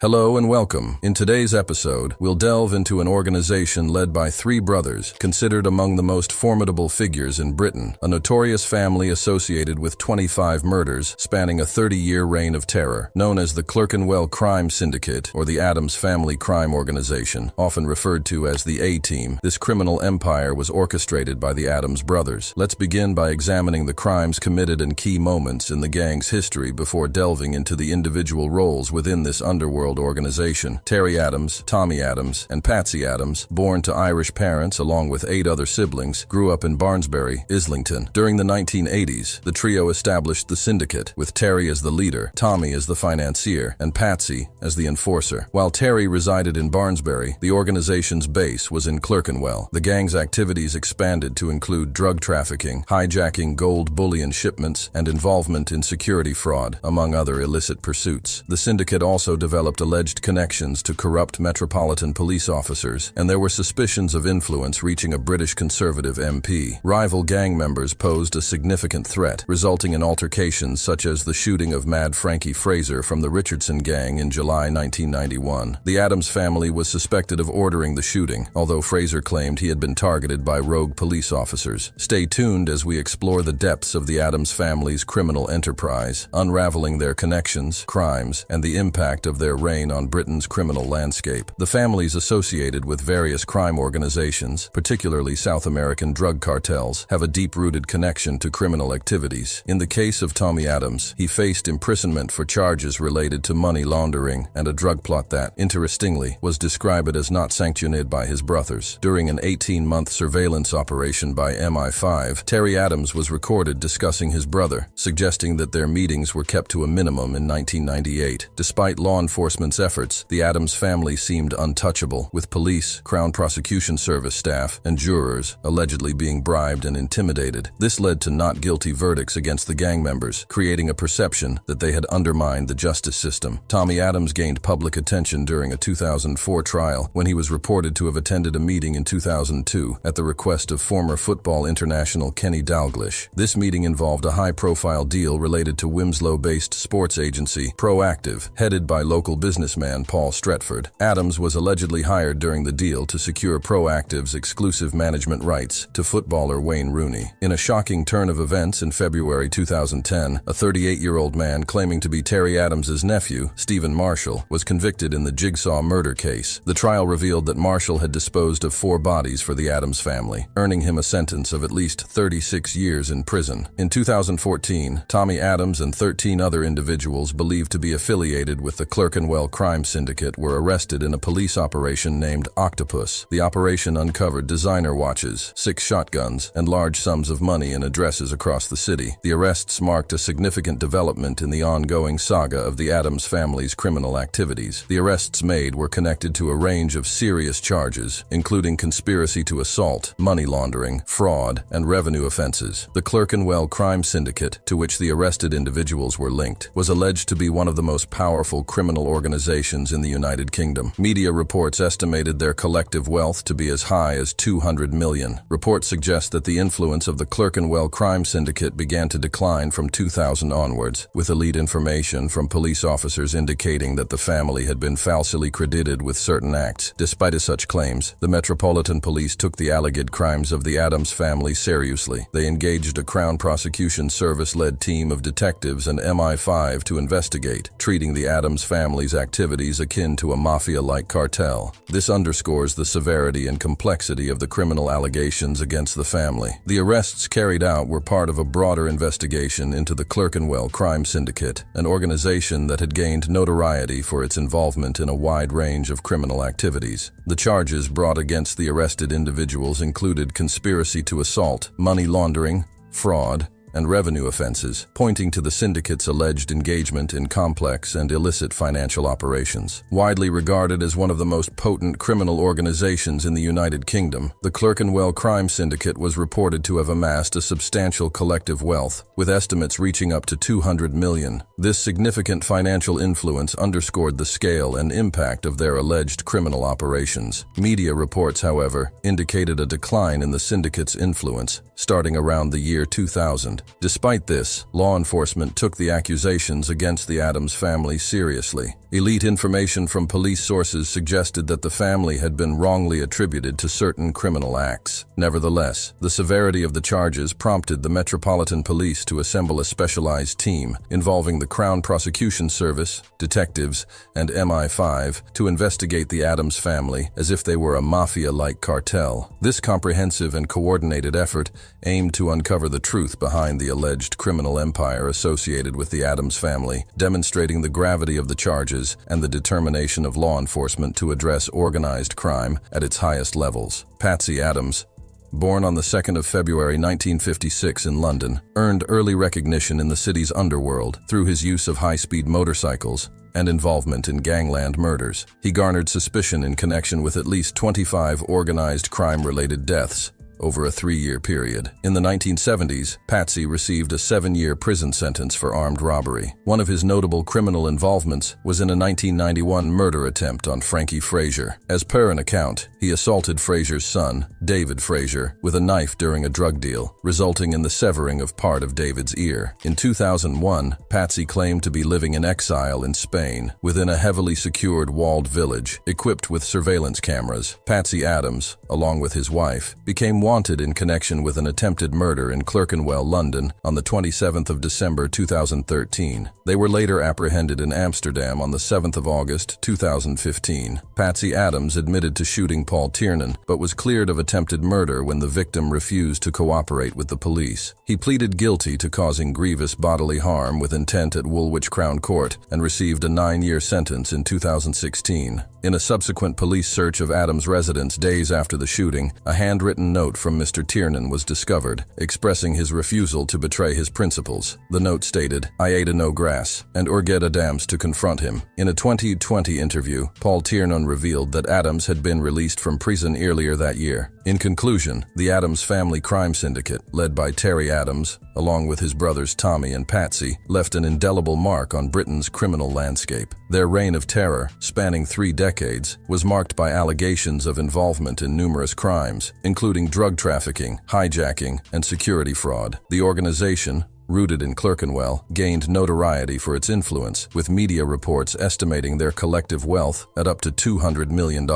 Hello and welcome. In today's episode, we'll delve into an organization led by three brothers, considered among the most formidable figures in Britain, a notorious family associated with 25 murders spanning a 30-year reign of terror. Known as the Clerkenwell Crime Syndicate or the Adams Family Crime Organization, often referred to as the A-Team, this criminal empire was orchestrated by the Adams brothers. Let's begin by examining the crimes committed and key moments in the gang's history before delving into the individual roles within this underworld organization. Terry Adams, Tommy Adams, and Patsy Adams, born to Irish parents along with 8 other siblings, grew up in Barnesbury, Islington. During the 1980s, the trio established the syndicate, with Terry as the leader, Tommy as the financier, and Patsy as the enforcer. While Terry resided in Barnesbury, the organization's base was in Clerkenwell. The gang's activities expanded to include drug trafficking, hijacking gold bullion shipments, and involvement in security fraud, among other illicit pursuits. The syndicate also developed alleged connections to corrupt Metropolitan police officers, and there were suspicions of influence reaching a British Conservative MP. Rival gang members posed a significant threat, resulting in altercations such as the shooting of Mad Frankie Fraser from the Richardson gang in July 1991. The Adams family was suspected of ordering the shooting, although Fraser claimed he had been targeted by rogue police officers. Stay tuned as we explore the depths of the Adams family's criminal enterprise, unraveling their connections, crimes, and the impact of their reign on Britain's criminal landscape. The families associated with various crime organizations, particularly South American drug cartels, have a deep-rooted connection to criminal activities. In the case of Tommy Adams, he faced imprisonment for charges related to money laundering and a drug plot that, interestingly, was described as not sanctioned by his brothers. During an 18-month surveillance operation by MI5, Terry Adams was recorded discussing his brother, suggesting that their meetings were kept to a minimum in 1998. Despite law enforcement's efforts, the Adams family seemed untouchable, with police, Crown Prosecution Service staff, and jurors allegedly being bribed and intimidated. This led to not guilty verdicts against the gang members, creating a perception that they had undermined the justice system. Tommy Adams gained public attention during a 2004 trial when he was reported to have attended a meeting in 2002 at the request of former football international Kenny Dalglish. This meeting involved a high-profile deal related to Winslow-based sports agency Proactive, headed by local businessman Paul Stretford. Adams was allegedly hired during the deal to secure Proactive's exclusive management rights to footballer Wayne Rooney. In a shocking turn of events in February 2010, a 38-year-old man claiming to be Terry Adams's nephew, Stephen Marshall, was convicted in the Jigsaw murder case. The trial revealed that Marshall had disposed of 4 bodies for the Adams family, earning him a sentence of at least 36 years in prison. In 2014, Tommy Adams and 13 other individuals believed to be affiliated with the Clerkenwell Crime Syndicate were arrested in a police operation named Octopus. The operation uncovered designer watches, 6 shotguns, and large sums of money in addresses across the city. The arrests marked a significant development in the ongoing saga of the Adams family's criminal activities. The arrests made were connected to a range of serious charges, including conspiracy to assault, money laundering, fraud, and revenue offenses. The Clerkenwell Crime Syndicate, to which the arrested individuals were linked, was alleged to be one of the most powerful criminal organizations in the United Kingdom. Media reports estimated their collective wealth to be as high as 200 million. Reports suggest that the influence of the Clerkenwell Crime Syndicate began to decline from 2000 onwards, with elite information from police officers indicating that the family had been falsely credited with certain acts. Despite such claims, the Metropolitan Police took the alleged crimes of the Adams family seriously. They engaged a Crown Prosecution Service-led team of detectives and MI5 to investigate, treating the Adams family's activities akin to a mafia-like cartel. This underscores the severity and complexity of the criminal allegations against the family. The arrests carried out were part of a broader investigation into the Clerkenwell Crime Syndicate, an organization that had gained notoriety for its involvement in a wide range of criminal activities. The charges brought against the arrested individuals included conspiracy to assault, money laundering, fraud, and revenue offenses, pointing to the syndicate's alleged engagement in complex and illicit financial operations. Widely regarded as one of the most potent criminal organizations in the United Kingdom, the Clerkenwell Crime Syndicate was reported to have amassed a substantial collective wealth, with estimates reaching up to 200 million. This significant financial influence underscored the scale and impact of their alleged criminal operations. Media reports, however, indicated a decline in the syndicate's influence, starting around the year 2000. Despite this, law enforcement took the accusations against the Adams family seriously. Elite information from police sources suggested that the family had been wrongly attributed to certain criminal acts. Nevertheless, the severity of the charges prompted the Metropolitan Police to assemble a specialized team involving the Crown Prosecution Service, detectives, and MI5 to investigate the Adams family as if they were a mafia-like cartel. This comprehensive and coordinated effort aimed to uncover the truth behind the alleged criminal empire associated with the Adams family, demonstrating the gravity of the charges and the determination of law enforcement to address organized crime at its highest levels. Patsy Adams, born on the 2nd of February 1956 in London, earned early recognition in the city's underworld through his use of high-speed motorcycles and involvement in gangland murders. He garnered suspicion in connection with at least 25 organized crime-related deaths over a 3-year period. In the 1970s, Patsy received a 7-year prison sentence for armed robbery. One of his notable criminal involvements was in a 1991 murder attempt on Frankie Frazier. As per an account, he assaulted Frazier's son, David Frazier, with a knife during a drug deal, resulting in the severing of part of David's ear. In 2001, Patsy claimed to be living in exile in Spain, within a heavily secured walled village, equipped with surveillance cameras. Patsy Adams, along with his wife, became wanted in connection with an attempted murder in Clerkenwell, London, on the 27th of December 2013. They were later apprehended in Amsterdam on the 7th of August 2015. Patsy Adams admitted to shooting Paul Tiernan, but was cleared of attempted murder when the victim refused to cooperate with the police. He pleaded guilty to causing grievous bodily harm with intent at Woolwich Crown Court and received a 9-year sentence in 2016. In a subsequent police search of Adams' residence days after the shooting, a handwritten note from Mr. Tiernan was discovered, expressing his refusal to betray his principles. The note stated, "I ate no grass, and urged Adams to confront him." In a 2020 interview, Paul Tiernan revealed that Adams had been released from prison earlier that year. In conclusion, the Adams Family Crime Syndicate, led by Terry Adams, along with his brothers Tommy and Patsy, left an indelible mark on Britain's criminal landscape. Their reign of terror, spanning 3 decades, was marked by allegations of involvement in numerous crimes, including drug trafficking, hijacking, and security fraud. The organization, rooted in Clerkenwell, gained notoriety for its influence, with media reports estimating their collective wealth at up to $200 million.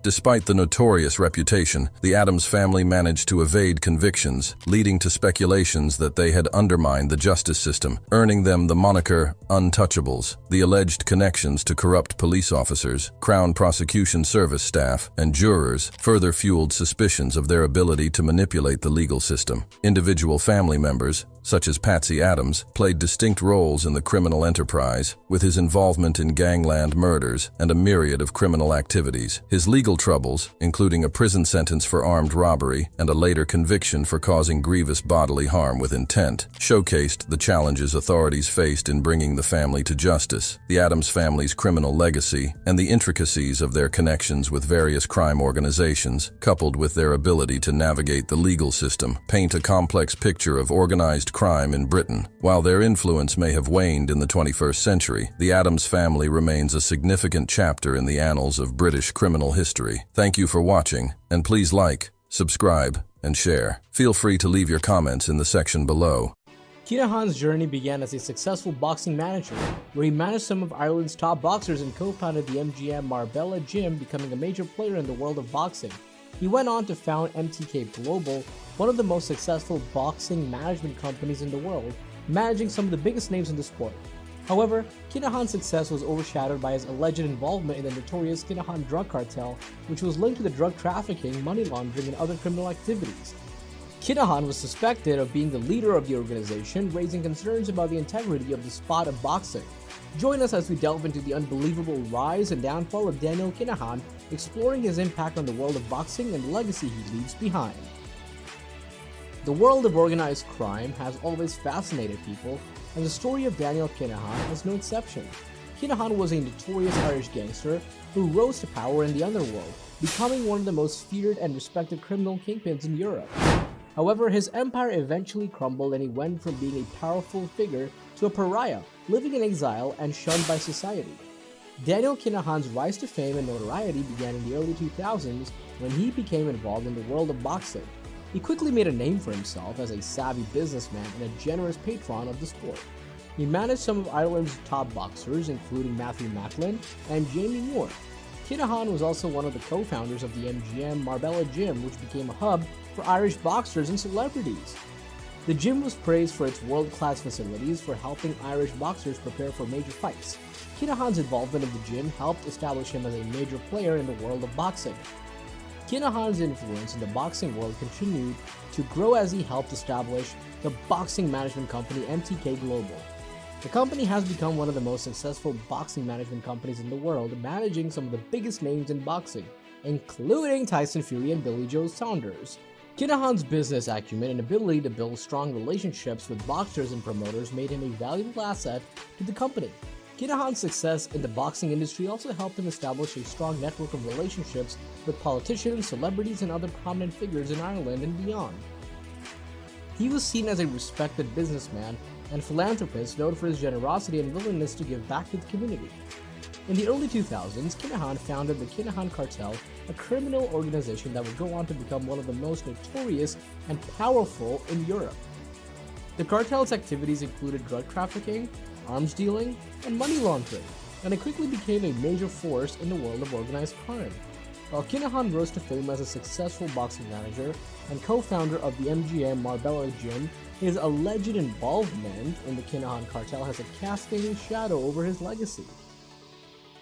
Despite the notorious reputation, the Adams family managed to evade convictions, leading to speculations that they had undermined the justice system, earning them the moniker Untouchables. The alleged connections to corrupt police officers, Crown Prosecution Service staff, and jurors further fueled suspicions of their ability to manipulate the legal system. Individual family members, such as Patsy Adams, played distinct roles in the criminal enterprise, with his involvement in gangland murders and a myriad of criminal activities. His legal troubles, including a prison sentence for armed robbery and a later conviction for causing grievous bodily harm with intent, showcased the challenges authorities faced in bringing the family to justice. The Adams family's criminal legacy and the intricacies of their connections with various crime organizations, coupled with their ability to navigate the legal system, paint a complex picture of organized crime in Britain. While their influence may have waned in the 21st century, the Adams family remains a significant chapter in the annals of British criminal history. Thank you for watching, and please like, subscribe, and share. Feel free to leave your comments in the section below. Kinahan's journey began as a successful boxing manager, where he managed some of Ireland's top boxers and co-founded the MGM Marbella Gym, becoming a major player in the world of boxing. He went on to found MTK Global, one of the most successful boxing management companies in the world, managing some of the biggest names in the sport. However, Kinahan's success was overshadowed by his alleged involvement in the notorious Kinahan drug cartel, which was linked to the drug trafficking, money laundering, and other criminal activities. Kinahan was suspected of being the leader of the organization, raising concerns about the integrity of the sport of boxing. Join us as we delve into the unbelievable rise and downfall of Daniël Kinahan, exploring his impact on the world of boxing and the legacy he leaves behind. The world of organized crime has always fascinated people, and the story of Daniël Kinahan is no exception. Kinahan was a notorious Irish gangster who rose to power in the underworld, becoming one of the most feared and respected criminal kingpins in Europe. However, his empire eventually crumbled and he went from being a powerful figure to a pariah, living in exile and shunned by society. Daniël Kinahan's rise to fame and notoriety began in the early 2000s when he became involved in the world of boxing. He quickly made a name for himself as a savvy businessman and a generous patron of the sport. He managed some of Ireland's top boxers, including Matthew Macklin and Jamie Moore. Kinahan was also one of the co-founders of the MGM Marbella Gym, which became a hub for Irish boxers and celebrities. The gym was praised for its world-class facilities for helping Irish boxers prepare for major fights. Kinahan's involvement in the gym helped establish him as a major player in the world of boxing. Kinahan's influence in the boxing world continued to grow as he helped establish the boxing management company MTK Global. The company has become one of the most successful boxing management companies in the world, managing some of the biggest names in boxing, including Tyson Fury and Billy Joe Saunders. Kinahan's business acumen and ability to build strong relationships with boxers and promoters made him a valuable asset to the company. Kinahan's success in the boxing industry also helped him establish a strong network of relationships with politicians, celebrities, and other prominent figures in Ireland and beyond. He was seen as a respected businessman and philanthropist known for his generosity and willingness to give back to the community. In the early 2000s, Kinahan founded the Kinahan Cartel, a criminal organization that would go on to become one of the most notorious and powerful in Europe. The cartel's activities included drug trafficking, arms dealing, and money laundering, and it quickly became a major force in the world of organized crime. While Kinahan rose to fame as a successful boxing manager and co-founder of the MGM Marbella Gym, his alleged involvement in the Kinahan Cartel has a casting shadow over his legacy.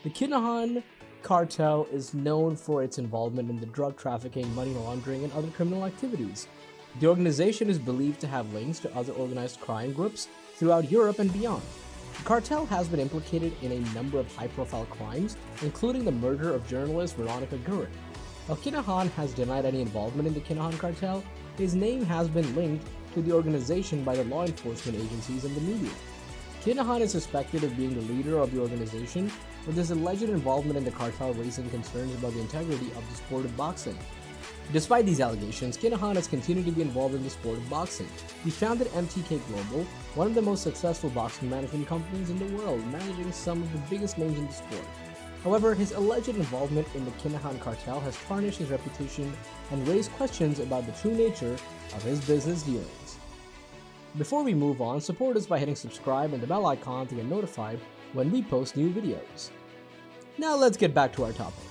The Kinahan Cartel is known for its involvement in the drug trafficking, money laundering, and other criminal activities. The organization is believed to have links to other organized crime groups throughout Europe and beyond. The cartel has been implicated in a number of high-profile crimes, including the murder of journalist Veronica Guerin. While Kinahan has denied any involvement in the Kinahan Cartel, his name has been linked to the organization by the law enforcement agencies and the media. Kinahan is suspected of being the leader of the organization, with his alleged involvement in the cartel raising concerns about the integrity of the sport of boxing. Despite these allegations, Kinahan has continued to be involved in the sport of boxing. He founded MTK Global, one of the most successful boxing management companies in the world, managing some of the biggest names in the sport. However, his alleged involvement in the Kinahan Cartel has tarnished his reputation and raised questions about the true nature of his business dealings. Before we move on, support us by hitting subscribe and the bell icon to get notified when we post new videos. Now let's get back to our topic.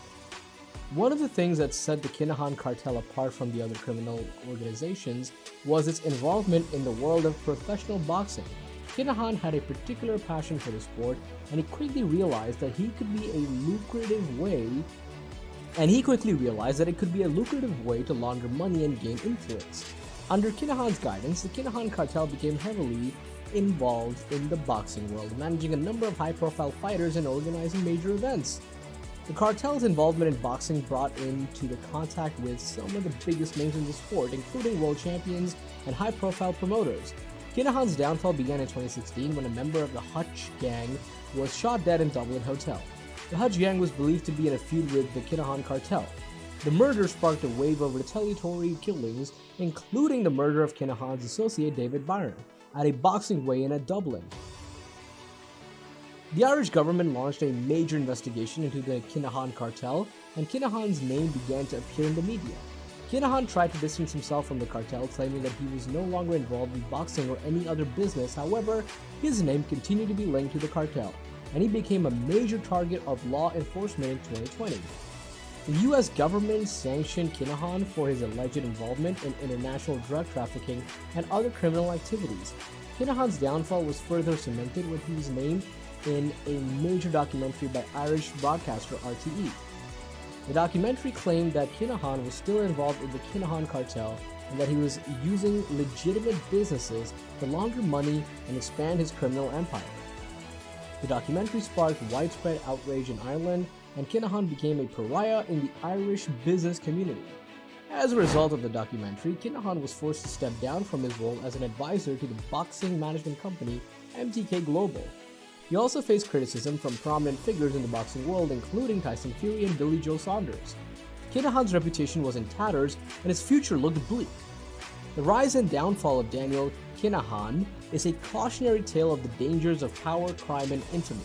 One of the things that set the Kinahan Cartel apart from the other criminal organizations was its involvement in the world of professional boxing. Kinahan had a particular passion for the sport, and he quickly realized that it could be a lucrative way to launder money and gain influence. Under Kinahan's guidance, the Kinahan Cartel became heavily involved in the boxing world, managing a number of high-profile fighters and organizing major events. The cartel's involvement in boxing brought into the contact with some of the biggest names in the sport, including world champions and high-profile promoters. Kinahan's downfall began in 2016 when a member of the Hutch gang was shot dead in Dublin Hotel. The Hutch gang was believed to be in a feud with the Kinahan Cartel. The murder sparked a wave of retaliatory killings, including the murder of Kinahan's associate David Byrne at a boxing weigh-in at Dublin. The Irish government launched a major investigation into the Kinahan Cartel, and Kinahan's name began to appear in the media. Kinahan tried to distance himself from the cartel, claiming that he was no longer involved in boxing or any other business. However, his name continued to be linked to the cartel, and he became a major target of law enforcement in 2020. The US government sanctioned Kinahan for his alleged involvement in international drug trafficking and other criminal activities. Kinahan's downfall was further cemented when he was named in a major documentary by Irish broadcaster RTE. The documentary claimed that Kinahan was still involved in the Kinahan Cartel and that he was using legitimate businesses to launder money and expand his criminal empire. The documentary sparked widespread outrage in Ireland, and Kinahan became a pariah in the Irish business community. As a result of the documentary, Kinahan was forced to step down from his role as an advisor to the boxing management company MTK Global. He also faced criticism from prominent figures in the boxing world, including Tyson Fury and Billy Joe Saunders. Kinahan's reputation was in tatters, and his future looked bleak. The rise and downfall of Daniël Kinahan is a cautionary tale of the dangers of power, crime, and infamy.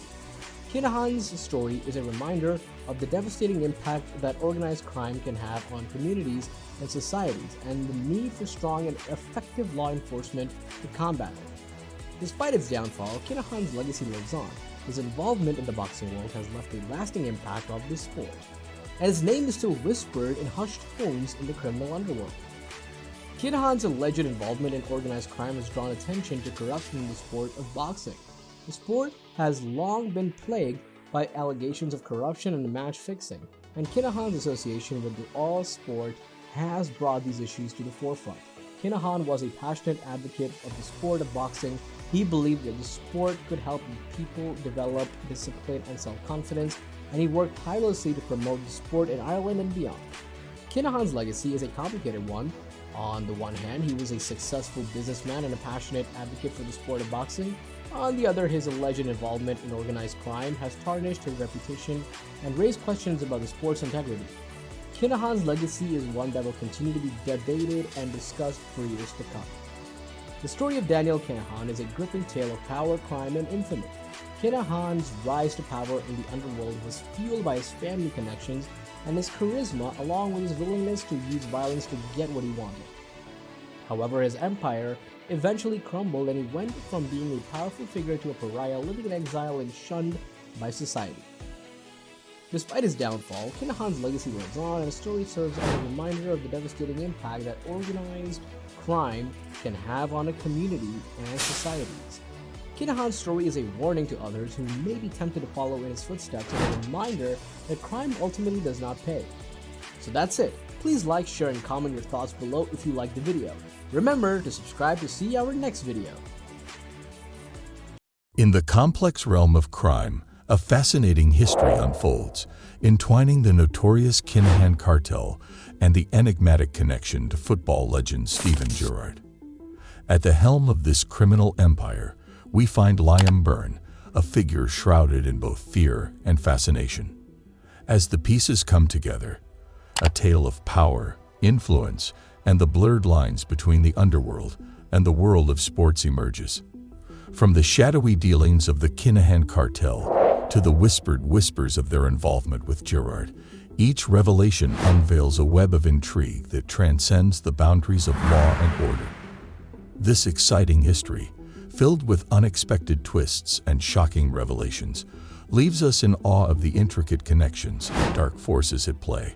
Kinahan's story is a reminder of the devastating impact that organized crime can have on communities and societies, and the need for strong and effective law enforcement to combat it. Despite its downfall, Kinahan's legacy lives on. His involvement in the boxing world has left a lasting impact on this sport, and his name is still whispered in hushed tones in the criminal underworld. Kinahan's alleged involvement in organized crime has drawn attention to corruption in the sport of boxing. The sport has long been plagued by allegations of corruption and match fixing, and Kinahan's association with the all sport has brought these issues to the forefront. Kinahan was a passionate advocate of the sport of boxing. He believed that the sport could help people develop discipline and self-confidence, and he worked tirelessly to promote the sport in Ireland and beyond. Kinahan's legacy is a complicated one. On the one hand, he was a successful businessman and a passionate advocate for the sport of boxing. On the other, his alleged involvement in organized crime has tarnished his reputation and raised questions about the sport's integrity. Kinahan's legacy is one that will continue to be debated and discussed for years to come. The story of Daniël Kinahan is a gripping tale of power, crime, and infamy. Kinahan's rise to power in the underworld was fueled by his family connections and his charisma, along with his willingness to use violence to get what he wanted. However, his empire eventually crumbled, and he went from being a powerful figure to a pariah living in exile and shunned by society. Despite his downfall, Kinahan's legacy lives on, and the story serves as a reminder of the devastating impact that organized crime can have on a community and societies. Kinahan's story is a warning to others who may be tempted to follow in his footsteps, and a reminder that crime ultimately does not pay. So that's it. Please like, share, and comment your thoughts below if you liked the video. Remember to subscribe to see our next video. In the complex realm of crime, a fascinating history unfolds, entwining the notorious Kinahan Cartel and the enigmatic connection to football legend Steven Gerrard. At the helm of this criminal empire, we find Byrne, a figure shrouded in both fear and fascination. As the pieces come together, a tale of power, influence, and the blurred lines between the underworld and the world of sports emerges. From the shadowy dealings of the Kinahan Cartel to the whispered whispers of their involvement with Gerrard, each revelation unveils a web of intrigue that transcends the boundaries of law and order. This exciting history, filled with unexpected twists and shocking revelations, leaves us in awe of the intricate connections and dark forces at play.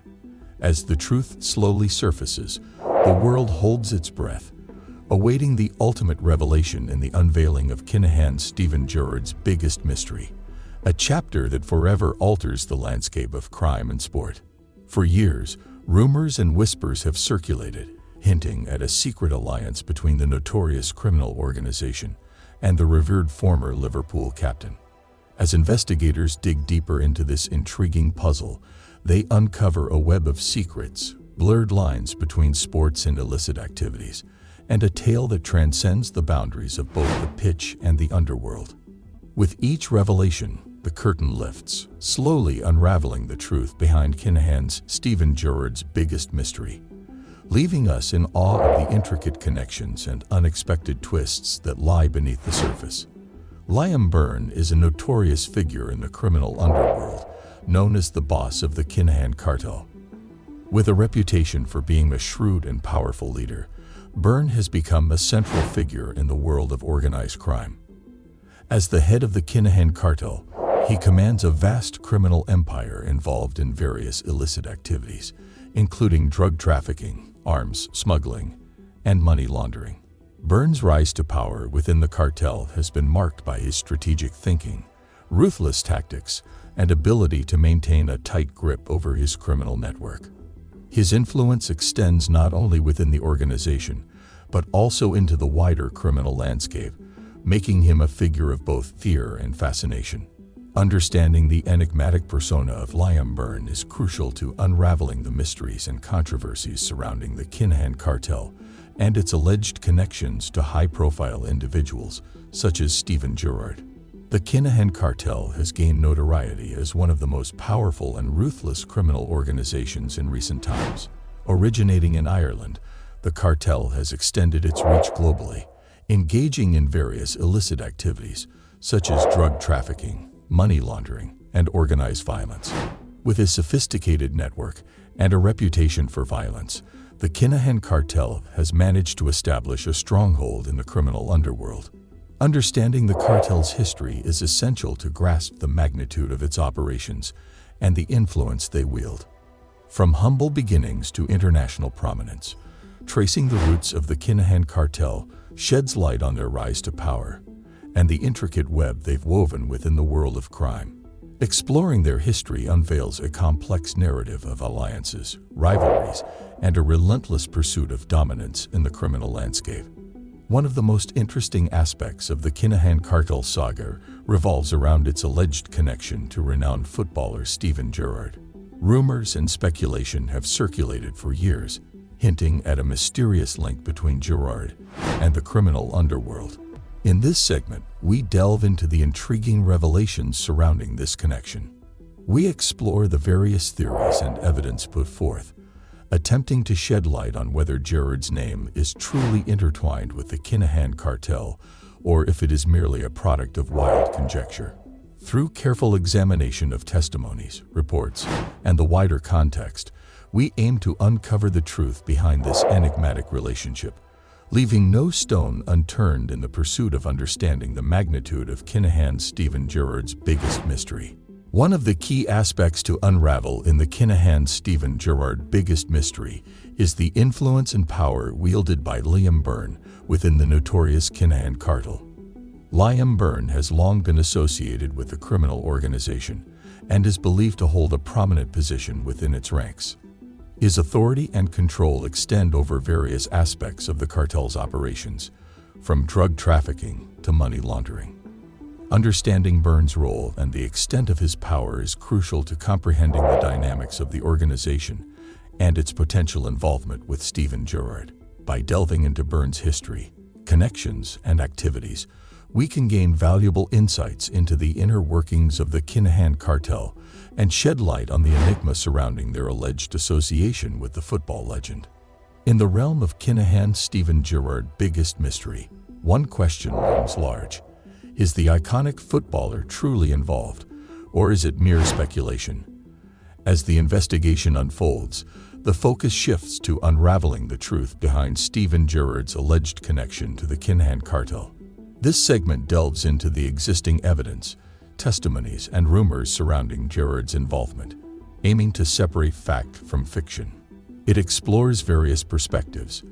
As the truth slowly surfaces, the world holds its breath, awaiting the ultimate revelation in the unveiling of Kinahan Steven Gerrard's biggest mystery, a chapter that forever alters the landscape of crime and sport. For years, rumors and whispers have circulated, hinting at a secret alliance between the notorious criminal organization and the revered former Liverpool captain. As investigators dig deeper into this intriguing puzzle, they uncover a web of secrets, blurred lines between sports and illicit activities, and a tale that transcends the boundaries of both the pitch and the underworld. With each revelation, the curtain lifts, slowly unraveling the truth behind Kinahan Steven Gerrard's biggest mystery, leaving us in awe of the intricate connections and unexpected twists that lie beneath the surface. Byrne is a notorious figure in the criminal underworld, known as the boss of the Kinahan Cartel. With a reputation for being a shrewd and powerful leader, Byrne has become a central figure in the world of organized crime. As the head of the Kinahan Cartel, he commands a vast criminal empire involved in various illicit activities, including drug trafficking, arms smuggling, and money laundering. Byrne's rise to power within the cartel has been marked by his strategic thinking, ruthless tactics, and ability to maintain a tight grip over his criminal network. His influence extends not only within the organization, but also into the wider criminal landscape, making him a figure of both fear and fascination. Understanding the enigmatic persona of Byrne is crucial to unraveling the mysteries and controversies surrounding the Kinahan Cartel and its alleged connections to high-profile individuals such as Steven Gerrard. The Kinahan Cartel has gained notoriety as one of the most powerful and ruthless criminal organizations in recent times. Originating in Ireland, the cartel has extended its reach globally, engaging in various illicit activities such as drug trafficking, money laundering, and organized violence. With a sophisticated network and a reputation for violence, the Kinahan Cartel has managed to establish a stronghold in the criminal underworld. Understanding the cartel's history is essential to grasp the magnitude of its operations and the influence they wield. From humble beginnings to international prominence, tracing the roots of the Kinahan Cartel sheds light on their rise to power and the intricate web they've woven within the world of crime. Exploring their history unveils a complex narrative of alliances, rivalries, and a relentless pursuit of dominance in the criminal landscape. One of the most interesting aspects of the Kinahan Cartel saga revolves around its alleged connection to renowned footballer Steven Gerrard. Rumors and speculation have circulated for years, hinting at a mysterious link between Gerrard and the criminal underworld. In this segment, we delve into the intriguing revelations surrounding this connection. We explore the various theories and evidence put forth, attempting to shed light on whether Gerrard's name is truly intertwined with the Kinahan Cartel or if it is merely a product of wild conjecture. Through careful examination of testimonies, reports, and the wider context, we aim to uncover the truth behind this enigmatic relationship, leaving no stone unturned in the pursuit of understanding the magnitude of Kinahan Steven Gerrard's biggest mystery. One of the key aspects to unravel in the Kinahan Steven Gerrard biggest mystery is the influence and power wielded by Byrne within the notorious Kinahan Cartel. Byrne has long been associated with the criminal organization and is believed to hold a prominent position within its ranks. His authority and control extend over various aspects of the cartel's operations, from drug trafficking to money laundering. Understanding Byrne's role and the extent of his power is crucial to comprehending the dynamics of the organization and its potential involvement with Steven Gerrard. By delving into Byrne's history, connections, and activities, we can gain valuable insights into the inner workings of the Kinahan Cartel and shed light on the enigma surrounding their alleged association with the football legend. In the realm of Kinahan Steven Gerrard's biggest mystery, one question looms large. Is the iconic footballer truly involved, or is it mere speculation? As the investigation unfolds, the focus shifts to unraveling the truth behind Steven Gerrard's alleged connection to the Kinahan Cartel. This segment delves into the existing evidence, testimonies, and rumors surrounding Gerrard's involvement, aiming to separate fact from fiction. It explores various perspectives,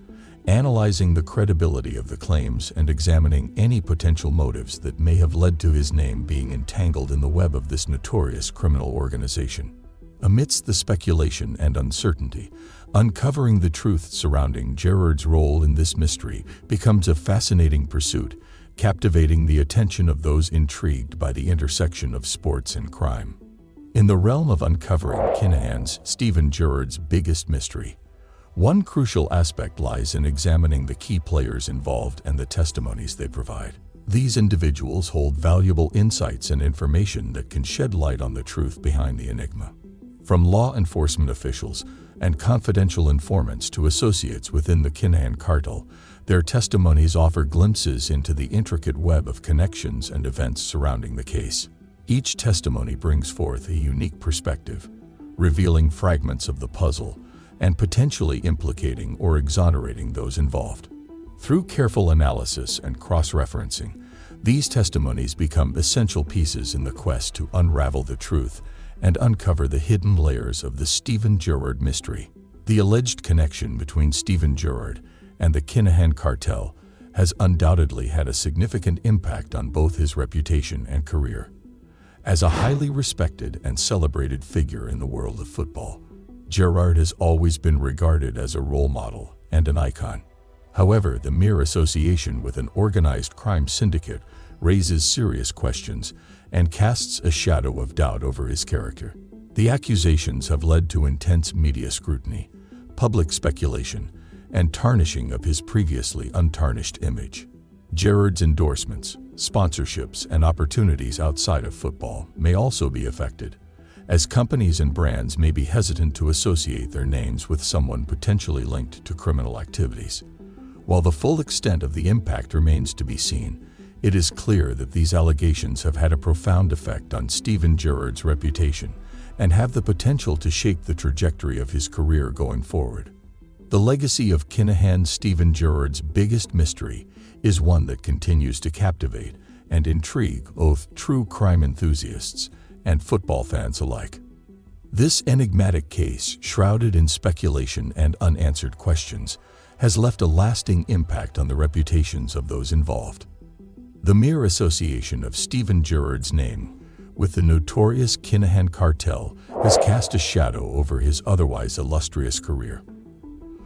analyzing the credibility of the claims and examining any potential motives that may have led to his name being entangled in the web of this notorious criminal organization. Amidst the speculation and uncertainty, uncovering the truth surrounding Gerrard's role in this mystery becomes a fascinating pursuit, captivating the attention of those intrigued by the intersection of sports and crime. In the realm of uncovering Kinahan Steven Gerrard's biggest mystery, one crucial aspect lies in examining the key players involved and the testimonies they provide. These individuals hold valuable insights and information that can shed light on the truth behind the enigma. From law enforcement officials and confidential informants to associates within the Kinahan Cartel, their testimonies offer glimpses into the intricate web of connections and events surrounding the case. Each testimony brings forth a unique perspective, revealing fragments of the puzzle and potentially implicating or exonerating those involved. Through careful analysis and cross-referencing, these testimonies become essential pieces in the quest to unravel the truth and uncover the hidden layers of the Steven Gerrard mystery. The alleged connection between Steven Gerrard and the Kinahan Cartel has undoubtedly had a significant impact on both his reputation and career. As a highly respected and celebrated figure in the world of football, Gerrard has always been regarded as a role model and an icon. However, the mere association with an organized crime syndicate raises serious questions and casts a shadow of doubt over his character. The accusations have led to intense media scrutiny, public speculation, and tarnishing of his previously untarnished image. Gerrard's endorsements, sponsorships, and opportunities outside of football may also be affected, as companies and brands may be hesitant to associate their names with someone potentially linked to criminal activities. While the full extent of the impact remains to be seen, It is clear that these allegations have had a profound effect on Stephen Gerrard's reputation and have the potential to shape the trajectory of his career going forward. The legacy of Kinahan Stephen Gerrard's biggest mystery is one that continues to captivate and intrigue both true crime enthusiasts and football fans alike. This enigmatic case, shrouded in speculation and unanswered questions, has left a lasting impact on the reputations of those involved. The mere association of Stephen Gerrard's name with the notorious Kinahan Cartel has cast a shadow over his otherwise illustrious career.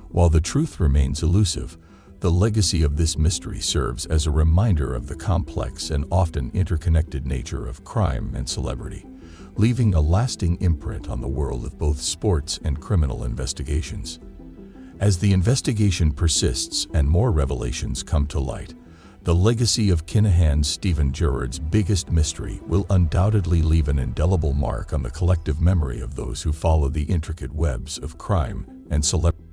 While the truth remains elusive, the legacy of this mystery serves as a reminder of the complex and often interconnected nature of crime and celebrity, leaving a lasting imprint on the world of both sports and criminal investigations. As the investigation persists and more revelations come to light, the legacy of Kinahan Stephen Gerrard's biggest mystery will undoubtedly leave an indelible mark on the collective memory of those who follow the intricate webs of crime and celebrity.